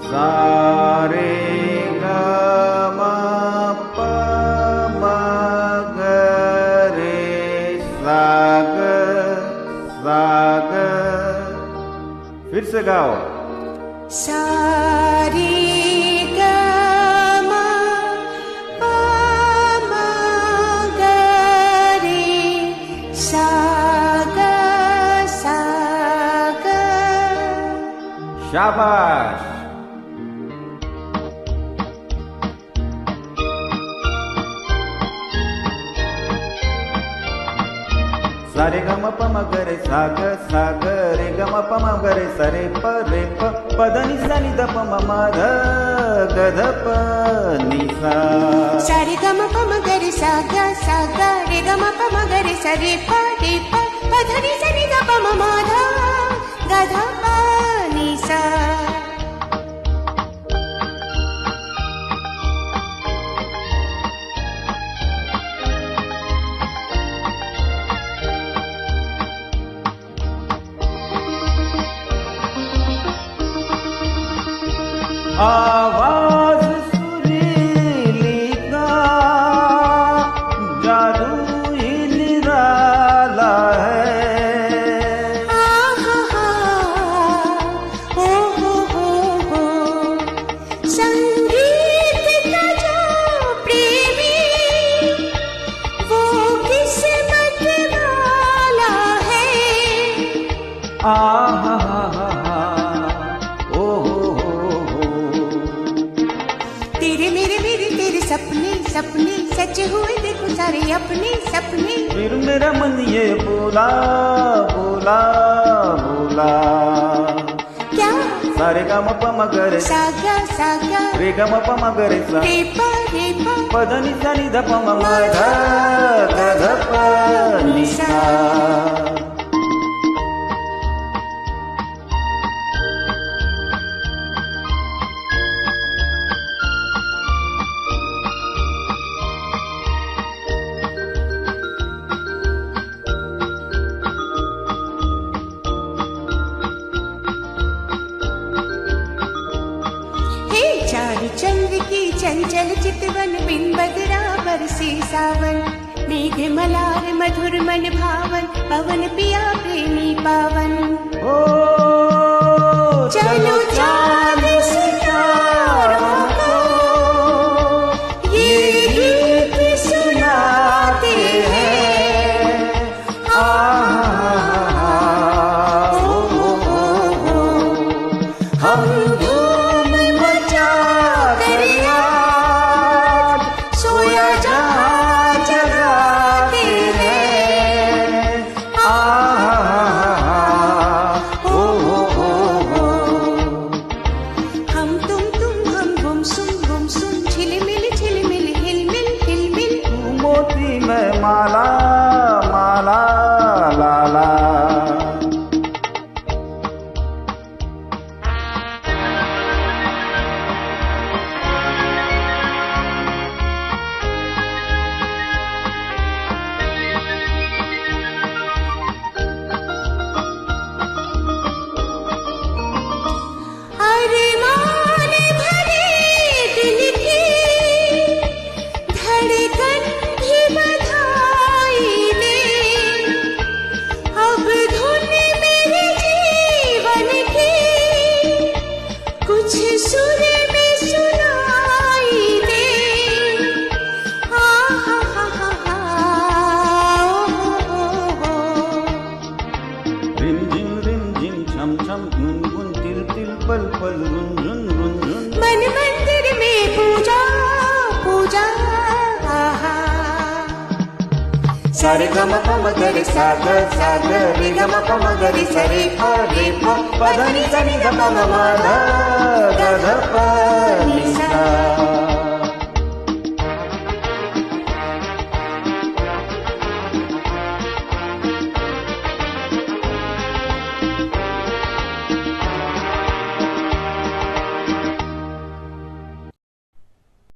सा रे ग म प म ग रे सा ग। फिर से गाओ। सा रे ग म प म ग रे सा ग। शाबाश। सा रे ग म प म ग रे सा ग रे ग म प म ग रे सा रे प प ध नि सा नि ध प म म ध ग ध प नि सा। सा रे ग म प म ग रे सा ग रे ग म प म ग रे सा रे प ध नि सा नि ध प म म ध ग ध प नि सा। आवाज सुरीली का जादू ही निराला है। संगीत का जो प्रेमी वो किस्मत वाला है। तेरे मेरे तेरे सपने सपने सच हुए देखो सारे अपने सपने। फिर मेरा मन ये बोला बोला बोला। क्या? सा रे ग म प म ग रे सा ग रे ग म प म ग रे सा रे प प ध नि सा नि ध प म म ध ग ध प नि सा। चारु चंद्र की चंचल चितवन बिन बदरा बरसे सावन। मेघ मलार मधुर मन भावन पवन पिया प्रेमी पावन। ओ चलो चाँद सितारों को ये गीत सुनाते हैं। हम धूम मचा कर आज सोया जहाँ जगाते हैं। हम तुम हम गुम सुम झिलमिल झिलमिल हिलमिल हिलमिल। तू मोती में माला माला लाला। अरमान भरे दिल की धड़कन भी बधाई दे। अब धुन मेरे जीवन की कुछ सुर में सुनाई दे। रिम झिम छम छम गुन गुन तिल तिल पल पल रुन रुन रुन रुन। मन मंदिर में पूजा पूजा। सा रे ग म प म ग रे सा ग रे ग म प म ग रे सा रे प ध नि सा नि ध प म म ध